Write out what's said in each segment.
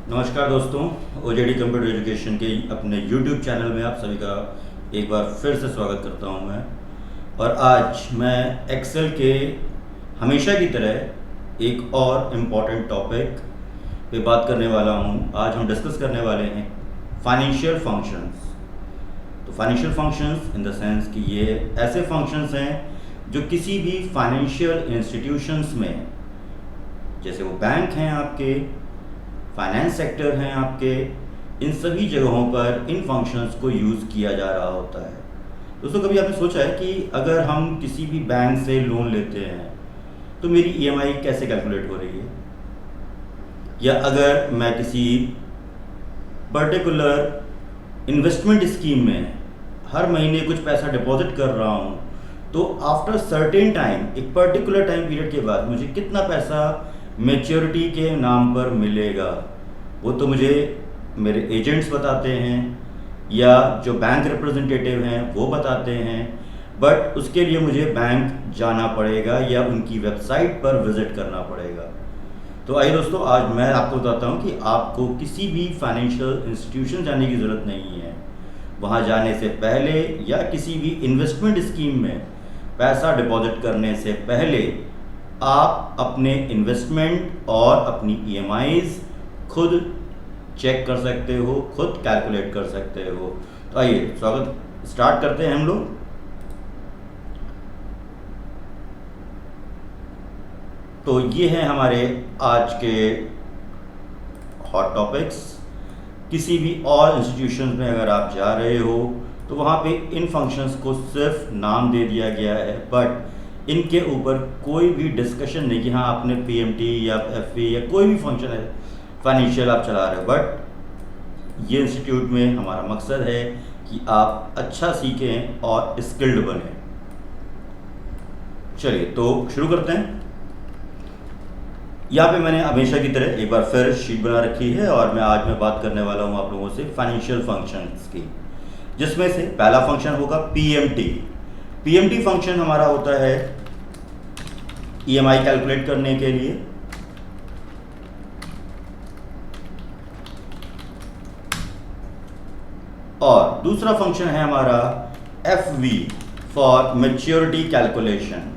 नमस्कार दोस्तों, ओजेडी computer education के अपने यूट्यूब चैनल में आप सभी का एक बार फिर से स्वागत करता हूं मैं। और आज मैं एक्सेल के हमेशा की तरह एक और इम्पॉर्टेंट टॉपिक पे बात करने वाला हूं। आज हम डिस्कस करने वाले हैं फाइनेंशियल फंक्शंस। तो financial functions in the sense कि ये ऐसे फंक्शंस हैं जो किसी भी फाइनेंशियल इंस्टीट्यूशंस में, जैसे वो बैंक हैं आपके, फाइनेंस सेक्टर हैं आपके, इन सभी जगहों पर इन फंक्शंस को यूज़ किया जा रहा होता है। दोस्तों, कभी आपने सोचा है कि अगर हम किसी भी बैंक से लोन लेते हैं तो मेरी ईएमआई कैसे कैलकुलेट हो रही है, या अगर मैं किसी पर्टिकुलर इन्वेस्टमेंट स्कीम में हर महीने कुछ पैसा डिपॉजिट कर रहा हूँ तो आफ्टर सर्टेन टाइम, एक पर्टिकुलर टाइम पीरियड के बाद मुझे कितना पैसा मैच्योरिटी के नाम पर मिलेगा, वो तो मुझे मेरे एजेंट्स बताते हैं या जो बैंक रिप्रेजेंटेटिव हैं वो बताते हैं। बट उसके लिए मुझे बैंक जाना पड़ेगा या उनकी वेबसाइट पर विज़िट करना पड़ेगा। तो आइए दोस्तों, आज मैं आपको बताता हूँ कि आपको किसी भी फाइनेंशियल इंस्टीट्यूशन जाने की ज़रूरत नहीं है। वहाँ जाने से पहले या किसी भी इन्वेस्टमेंट स्कीम में पैसा डिपॉजिट करने से पहले आप अपने इन्वेस्टमेंट और अपनी ईएमआईज़ खुद चेक कर सकते हो, खुद कैलकुलेट कर सकते हो। तो आइए स्टार्ट करते हैं हम लोग। तो ये हैं हमारे आज के हॉट टॉपिक्स। किसी भी और इंस्टीट्यूशन में अगर आप जा रहे हो तो वहाँ पे इन फंक्शंस को सिर्फ नाम दे दिया गया है, बट इनके ऊपर कोई भी डिस्कशन नहीं कि हाँ आपने पीएमटी या एफए या कोई भी फंक्शन है फाइनेंशियल आप चला रहे हो। बट ये इंस्टीट्यूट में हमारा मकसद है कि आप अच्छा सीखें और स्किल्ड बने। चलिए तो शुरू करते हैं। यहाँ पे मैंने हमेशा की तरह एक बार फिर शीट बना रखी है और आज मैं बात करने वाला हूँ आप लोगों से फाइनेंशियल फंक्शंस की, जिसमें से पहला फंक्शन होगा पीएमटी। पीएमटी फंक्शन हमारा होता है ईएमआई कैलकुलेट करने के लिए। और दूसरा फंक्शन है हमारा एफवी फॉर मैच्योरिटी कैलकुलेशन।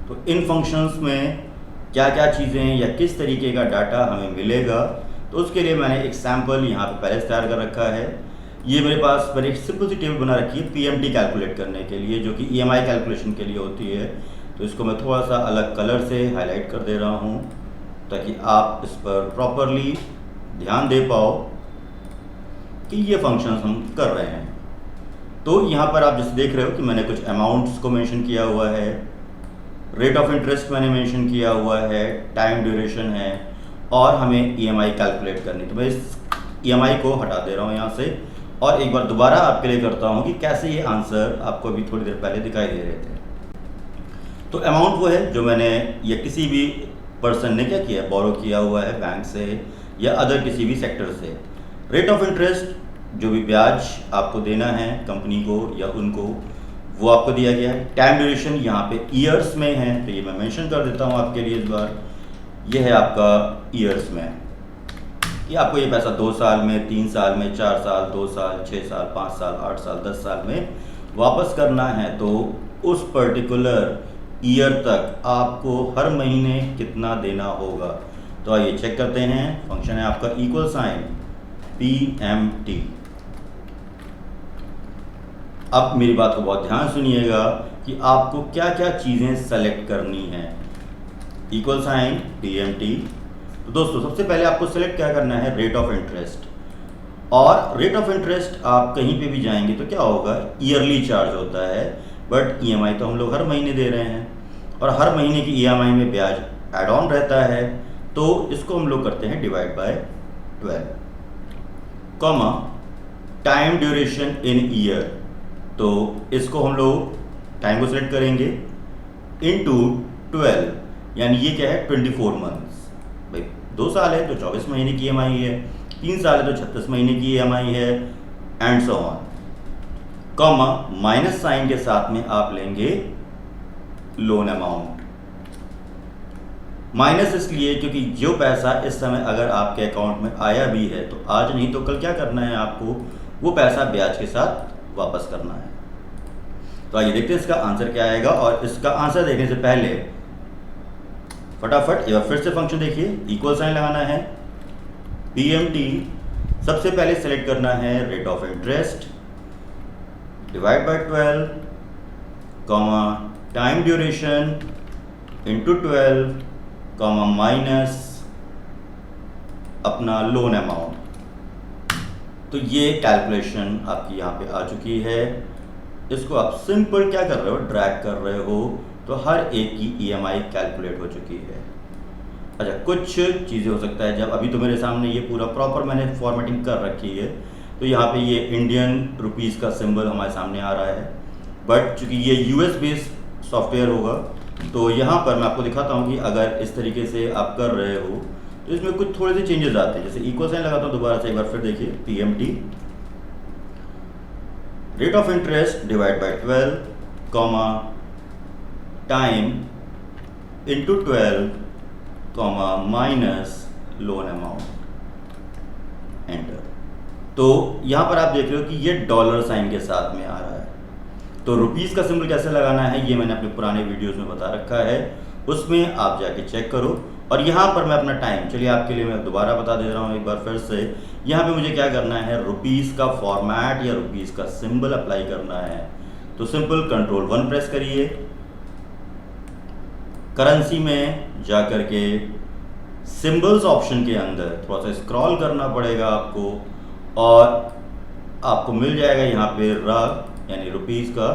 तो इन फंक्शंस में क्या क्या चीज़ें या किस तरीके का डाटा हमें मिलेगा, तो उसके लिए मैंने एक सैम्पल यहाँ पे पहले से तैयार कर रखा है। ये मेरे पास मैंने एक सिंपल सी टेबल बना रखी है पीएमटी कैलकुलेट करने के लिए, जो कि ईएमआई कैलकुलेशन के लिए होती है। तो इसको मैं थोड़ा सा अलग कलर से हाईलाइट कर दे रहा हूँ ताकि आप इस पर प्रॉपरली ध्यान दे पाओ कि ये फंक्शंस हम कर रहे हैं। तो यहाँ पर आप जैसे देख रहे हो कि मैंने कुछ अमाउंट्स को मेंशन किया हुआ है, रेट ऑफ इंटरेस्ट मैंने मेंशन किया हुआ है, टाइम ड्यूरेशन है, और हमें ईएमआई कैलकुलेट करनी। तो मैं इस ईएमआई को हटा दे रहा हूँ यहाँ से और एक बार दोबारा आपके लिए करता हूँ कि कैसे ये आंसर आपको अभी थोड़ी देर पहले दिखाई दे रहे थे। तो अमाउंट वो है जो मैंने या किसी भी पर्सन ने क्या किया, बोरो किया हुआ है बैंक से या अदर किसी भी सेक्टर से। रेट ऑफ इंटरेस्ट, जो भी ब्याज आपको देना है कंपनी को या उनको, वो आपको दिया गया है। टाइम ड्यूरेशन यहाँ पे ईयर्स में है, तो ये मैं मेंशन कर देता हूँ आपके लिए इस बार। ये है आपका ईयर्स में कि आपको ये पैसा 2 साल में, 3 साल में, 4 साल, 2 साल, 6 साल, 5 साल, 8 साल, 10 साल में वापस करना है। तो उस पर्टिकुलर ईयर तक आपको हर महीने कितना देना होगा। तो आइए चेक करते हैं। फंक्शन है आपका इक्वल साइन PMT। अब मेरी बात को बहुत ध्यान सुनिएगा कि आपको क्या क्या चीज़ें सेलेक्ट करनी है। Equal sign PMT। तो दोस्तों, सबसे पहले आपको सेलेक्ट क्या करना है, रेट ऑफ इंटरेस्ट। और रेट ऑफ इंटरेस्ट आप कहीं पे भी जाएंगे तो क्या होगा, ईयरली चार्ज होता है, बट ईएमआई तो हम लोग हर महीने दे रहे हैं और हर महीने की ईएमआई में ब्याज एड ऑन रहता है। तो इसको हम लोग करते हैं divide by 12, comma time duration in year. तो इसको हम लोग टाइम को सेलेक्ट करेंगे इनटू 12, यानी ये क्या है 24 मंथ्स। भाई 2 साल है तो 24 महीने की ईएमआई है, 3 साल है तो 36 महीने की ईएमआई है, and so on. Comma minus sign के साथ में आप लेंगे लोन अमाउंट। माइनस इसलिए क्योंकि जो पैसा इस समय अगर आपके अकाउंट में आया भी है तो आज नहीं तो कल क्या करना है आपको, वो पैसा ब्याज के साथ वापस करना है। तो आइए देखते हैं इसका आंसर क्या आएगा। और इसका आंसर देखने से पहले फटाफट एक बार फिर से फंक्शन देखिए, इक्वल साइन लगाना है, PMT सबसे पहले सेलेक्ट करना है rate of interest divide by 12 comma time duration into 12 comma minus अपना लोन अमाउंट। तो ये कैलकुलेशन आपकी यहाँ पे आ चुकी है। इसको आप सिंपल क्या कर रहे हो, ड्रैग कर रहे हो, तो हर एक की EMI कैलकुलेट हो चुकी है। अच्छा, कुछ चीज़ें हो सकता है जब अभी तो मेरे सामने ये पूरा प्रॉपर मैंने फॉर्मेटिंग कर रखी है, तो यहाँ पे ये इंडियन रुपीज़ का सिंबल हमारे सामने आ रहा है, बट चूँकि ये US बेस्ड सॉफ्टवेयर होगा तो यहाँ पर मैं आपको दिखाता हूँ कि अगर इस तरीके से आप कर रहे हो तो इसमें कुछ थोड़े से चेंजेस आते हैं। जैसे इक्वल साइन लगाता हूँ दोबारा से, एक बार फिर देखिए, PMT rate of interest divide by 12 comma time into 12 comma minus loan amount, enter. तो यहाँ पर आप देख रहे हो कि ये डॉलर साइन के साथ में आ रहा है। तो रुपीस का सिंबल कैसे लगाना है ये मैंने अपने पुराने वीडियोस में बता रखा है, उसमें आप जाके चेक करो। और यहाँ पर मैं अपना टाइम, चलिए आपके लिए मैं दोबारा बता दे रहा हूँ एक बार फिर से। यहाँ पे मुझे क्या करना है, रुपीस का फॉर्मेट या रुपीस का सिंबल अप्लाई करना है। तो सिंपल कंट्रोल 1 प्रेस करिए, करेंसी में जा करके सिंबल्स ऑप्शन के अंदर थोड़ा सा स्क्रॉल करना पड़ेगा आपको, और आपको मिल जाएगा यहाँ पे RUG यानी रुपीस का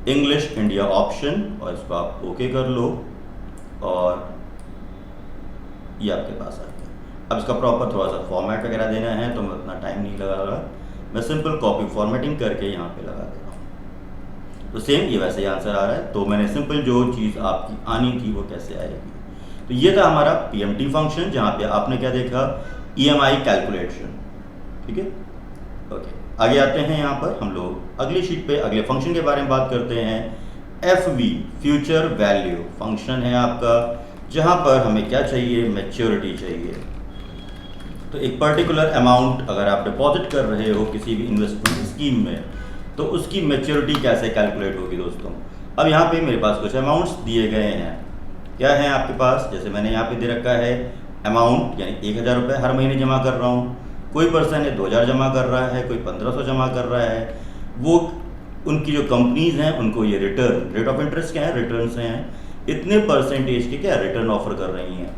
इंग्लिश इंडिया ऑप्शन, और इसको आप ओके कर लो और ये आपके पास आ गया। अब इसका प्रॉपर थोड़ा सा फॉर्मेट वगैरह देना है तो मैं उतना टाइम नहीं लगा रहा, मैं सिंपल कॉपी फॉर्मेटिंग करके यहाँ पे लगा दे रहा हूँ। तो सेम ये वैसे ही आंसर आ रहा है। तो मैंने सिंपल जो चीज़ आपकी आनी थी वो कैसे आएगी, तो ये था हमारा PMT फंक्शन जहाँ पे आपने क्या देखा, EMI कैलकुलेशन। ठीक है, ओके, आगे आते हैं। यहाँ पर हम लोग अगली शीट पे अगले फंक्शन के बारे में बात करते हैं। FV फ्यूचर वैल्यू फंक्शन है आपका, जहाँ पर हमें क्या चाहिए, मैच्योरिटी चाहिए। तो एक पर्टिकुलर अमाउंट अगर आप डिपॉजिट कर रहे हो किसी भी इन्वेस्टमेंट स्कीम में, तो उसकी मैच्योरिटी कैसे कैलकुलेट होगी दोस्तों। अब यहाँ पे मेरे पास कुछ अमाउंट्स दिए गए हैं। क्या है आपके पास, जैसे मैंने यहाँ पे दे रखा है अमाउंट यानी 1000 रुपये हर महीने जमा कर रहा हूँ। कोई पर्सन है 2000 जमा कर रहा है, कोई 1500 जमा कर रहा है। वो उनकी जो कंपनीज हैं उनको ये रिटर्न, रेट ऑफ इंटरेस्ट क्या है, रिटर्न्स हैं, इतने परसेंटेज के क्या रिटर्न ऑफर कर रही हैं।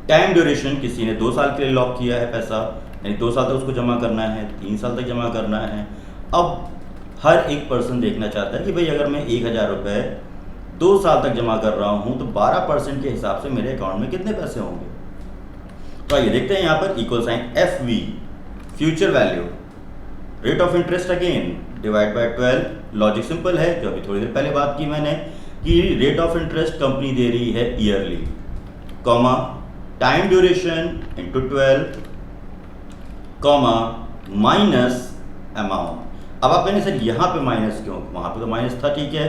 टाइम ड्यूरेशन, किसी ने 2 साल के लिए लॉक किया है पैसा, यानी 2 साल तक उसको जमा करना है, 3 साल तक जमा करना है। अब हर एक पर्सन देखना चाहता है कि भाई अगर मैं 1000 रुपये 2 साल तक जमा कर रहा हूँ तो 12% के हिसाब से मेरे अकाउंट में कितने पैसे होंगे। तो आइए देखते हैं यहाँ पर equal sign FV future value rate of interest again divide by 12। Logic simple है, जो अभी थोड़ी देर पहले बात की मैंने कि रेट ऑफ इंटरेस्ट कंपनी दे रही है yearly, comma time duration into 12 comma minus amount. अब आप कहेंगे सर यहाँ पे माइनस क्यों, वहाँ पे तो माइनस था, ठीक है,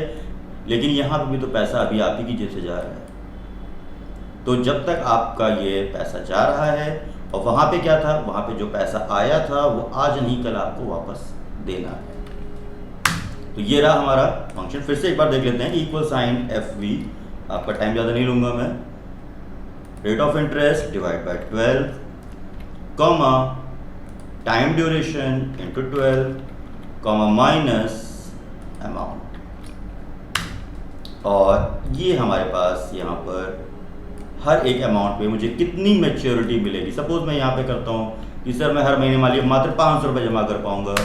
लेकिन यहाँ पे भी तो पैसा अभी आप ही की जेब से जा रहा है। तो जब तक आपका ये पैसा जा रहा है, और वहाँ पे क्या था, वहाँ पे जो पैसा आया था वो आज नहीं कल आपको वापस देना है। तो ये रहा हमारा फंक्शन। फिर से एक बार देख लेते हैं, इक्वल साइन FV, आपका टाइम ज़्यादा नहीं लूँगा मैं, rate of interest divide by 12 comma time duration into 12 comma minus amount. और ये हमारे पास यहाँ पर हर एक अमाउंट पे मुझे कितनी मैच्योरिटी मिलेगी। सपोज मैं यहाँ पे करता हूँ कि सर मैं हर महीने मान लीजिए मात्र 500 रुपये जमा कर पाऊँगा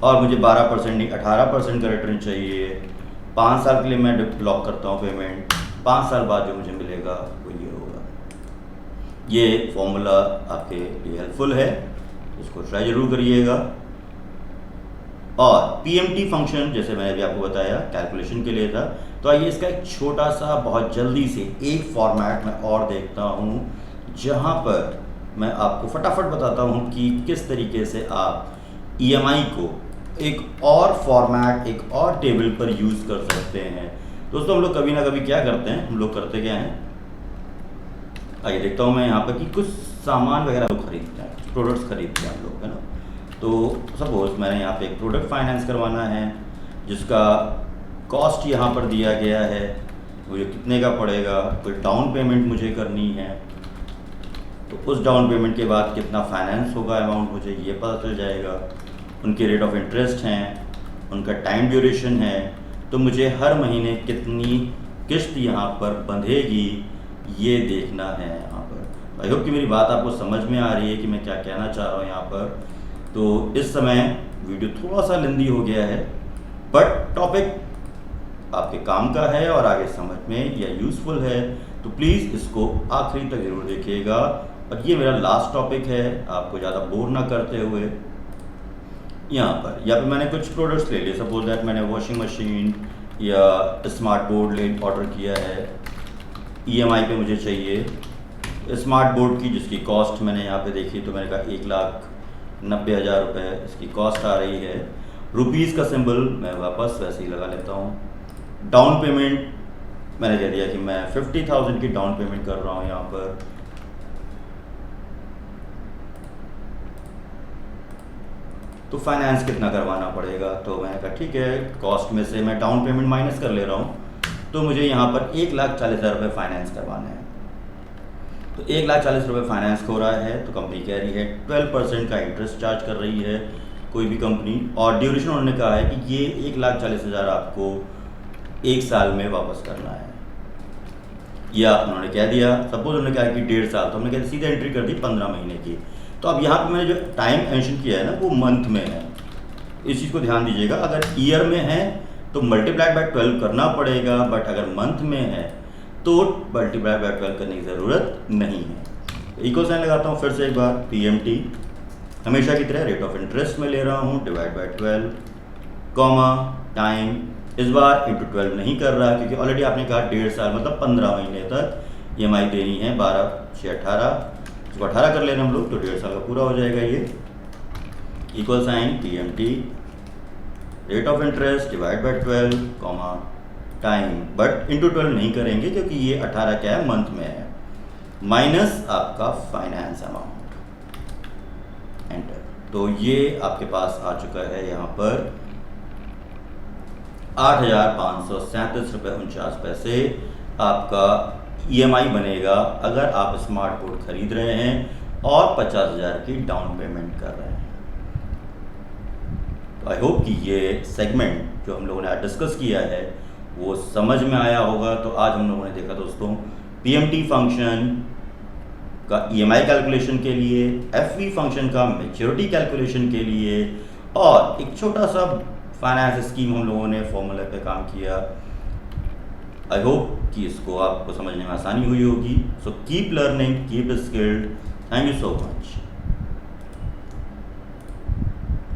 और मुझे 12% नहीं 18% का रिटर्न चाहिए। 5 साल के लिए मैं लॉक करता हूँ पेमेंट, 5 साल बाद जो मुझे मिलेगा वो ये होगा। ये फॉर्मूला आपके लिए हेल्पफुल है, इसको ट्राई जरूर करिएगा। और PMT फंक्शन जैसे मैंने अभी आपको बताया कैलकुलेशन के लिए था। तो आइए इसका एक छोटा सा बहुत जल्दी से एक फॉर्मेट में और देखता हूँ, जहाँ पर मैं आपको फटाफट बताता हूँ कि किस तरीके से आप EMI को एक और फॉर्मेट, एक और टेबल पर यूज़ कर सकते हैं। दोस्तों हम लोग कभी ना कभी क्या करते हैं, हम लोग करते क्या हैं, आइए देखता हूँ मैं यहाँ पर कि कुछ सामान वगैरह लोग खरीदते हैं, प्रोडक्ट्स खरीदते हैं हम लोग, है ना। तो सपोज मैंने यहाँ पे एक प्रोडक्ट फाइनेंस करवाना है जिसका कॉस्ट यहाँ पर दिया गया है, मुझे कितने का पड़ेगा, कोई डाउन पेमेंट मुझे करनी है, तो उस डाउन पेमेंट के बाद कितना फाइनेंस होगा अमाउंट मुझे ये पता चल जाएगा, उनके रेट ऑफ इंटरेस्ट हैं, उनका टाइम ड्यूरेशन है, तो मुझे हर महीने कितनी किस्त यहाँ पर बंधेगी ये देखना है यहाँ पर। आई होप कि मेरी बात आपको समझ में आ रही है कि मैं क्या कहना चाह रहा हूँ यहाँ पर। तो इस समय वीडियो थोड़ा सा लेंदी हो गया है, बट टॉपिक आपके काम का है और आगे समझ में या यूज़फुल है, तो प्लीज़ इसको आखिरी तक ज़रूर देखिएगा। और ये मेरा लास्ट टॉपिक है, आपको ज़्यादा बोर ना करते हुए यहाँ पर मैंने कुछ प्रोडक्ट्स ले लिए। सपोज दैट मैंने वॉशिंग मशीन या स्मार्ट बोर्ड ऑर्डर किया है, EMI पे मुझे चाहिए स्मार्ट बोर्ड की, जिसकी कॉस्ट मैंने यहाँ पे देखी तो मैंने कहा 1,90,000 रुपये इसकी कॉस्ट आ रही है। रुपीज़ का सिंबल मैं वापस वैसे ही लगा लेता हूँ। डाउन पेमेंट मैंने कह दिया कि मैं 50,000 की डाउन पेमेंट कर रहा हूँ यहाँ पर। तो फाइनेंस कितना करवाना पड़ेगा, तो मैंने कहा ठीक है, कॉस्ट में से मैं डाउन पेमेंट माइनस कर ले रहा हूँ, तो मुझे यहाँ पर 1,40,000 रुपये फाइनेंस करवाना है। तो 1,40,000 रुपये फाइनेंस हो रहा है, तो कंपनी कह रही है 12% का इंटरेस्ट चार्ज कर रही है कोई भी कंपनी, और ड्यूरेशन उन्होंने कहा है कि ये 1,40,000 आपको 1 साल में वापस करना है। या उन्होंने कह दिया, सपोज उन्होंने कहा कि 1.5 साल, तो हमने कहा सीधे एंट्री कर दी 15 महीने की। तो अब यहाँ पे मैंने जो टाइम मेंशन किया है ना, वो मंथ में है, इस चीज़ को ध्यान दीजिएगा। अगर ईयर में है तो मल्टीप्लाई बाय 12 करना पड़ेगा, बट अगर मंथ में है तो मल्टीप्लाई बाय 12 करने की ज़रूरत नहीं है। इक्वल साइन लगाता हूँ फिर से एक बार, PMT हमेशा की तरह रेट ऑफ इंटरेस्ट में ले रहा हूँ, डिवाइड बाय 12, कॉमा टाइम, इस बार इंटू 12 नहीं कर रहा क्योंकि ऑलरेडी आपने कहा 1.5 साल मतलब 15 महीने तक EMI देनी है। 12×6=18, इसको 18 कर लेना हम लोग, तो 1.5 साल का पूरा हो जाएगा ये। Equal sign PMT rate of interest divide by 12, comma time, but into 12 नहीं करेंगे क्योंकि ये 18 क्या है, मंथ में है, माइनस आपका फाइनेंस अमाउंट, एंटर। तो ये आपके पास आ चुका है यहाँ पर 8,537 रुपये 49 पैसे आपका EMI बनेगा अगर आप स्मार्ट बोर्ड खरीद रहे हैं और 50,000 की डाउन पेमेंट कर रहे हैं। तो आई होप कि ये सेगमेंट जो हम लोगों ने आज डिस्कस किया है वो समझ में आया होगा। तो आज हम लोगों ने देखा दोस्तों PMT फंक्शन का EMI कैलकुलेशन के लिए, FV फंक्शन का मैच्योरिटी कैलकुलेशन के लिए, और एक छोटा सा फाइनेंस स्कीम हम लोगों ने फॉर्मूले पे काम किया। आई होप कि इसको आपको समझने में आसानी हुई होगी। So keep learning, keep skilled. Thank you so much.